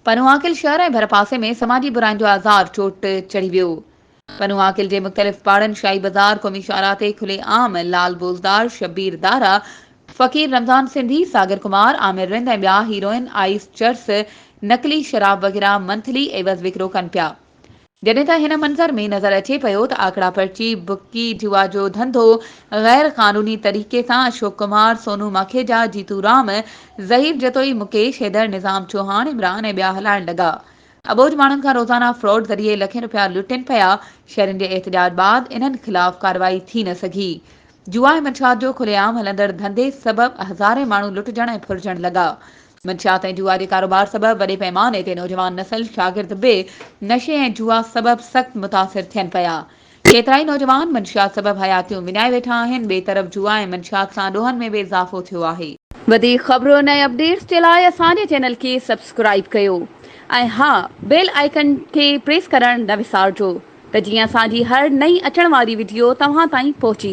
पनुआकिल शहर ऐं भरपासे में समाजी बुराइनि जो आज़ार चोट चढ़ी वियो। पनुआकिल जे मुख़्तलिफ़ पाड़नि शाही बाज़ार, क़ौमी शाहराह ते खुले आम, लाल बोज़दार, शब्बीर दारा, फ़कीर रमज़ान सिंधी, सागर कुमार, आमिर रिंद ऐं ॿिया हीरोइन आइस चर्स नकली शराब वग़ैरह मंथली एवज़ विकिरो कनि पिया। जॾहिं त हिन मंज़र में नज़र अचे पियो त आकड़ा पर्ची, बुकी जुआ जो धंधो गैर क़ानूनी तरीक़े सां अशोक कुमार, सोनू माखेजा, जीतू राम, ज़हीर जतोई, मुकेश, हैदर, निज़ाम चौहान, इमरान ऐं ॿिया हलाइण लॻा। अबोज माण्हुनि खां रोज़ाना फ्रॉड ज़रिए लखें रुपया लुटनि पिया। शहरनि जे एहतजाज बाद इन्हनि ख़िलाफ़ कार्रवाई थी न सघी। जुआ ऐं मंशात जो खुलेआम हलंदड़ धंधे सबबि हज़ारे माण्हू लुटजण ऐं फुरजण लॻा। मंशात ऐं जुआ जे कारोबार सबबि वॾे पैमाने ते नौजवान नस्ल शागिर्द बि नशे ऐं जुआ सबबि सख़्त मुतासिर थियनि पिया। केतिराई नौजवान मंशियात सबबि हयातियूं विञाए वेठा आहिनि। ॿिए तरफ़ जुआ ऐं मंशियात सां ॾोहनि में बि इज़ाफ़ो थियो आहे। वधीक ख़बरुनि ऐं अपडेट्स जे लाइ असांजे चैनल खे सब्सक्राइब कयो ऐं हा, बेल आइकन खे प्रेस करणु न विसारिजो त जीअं असांजी हर नई अचण वारी वीडियो तव्हां ताईं पहुची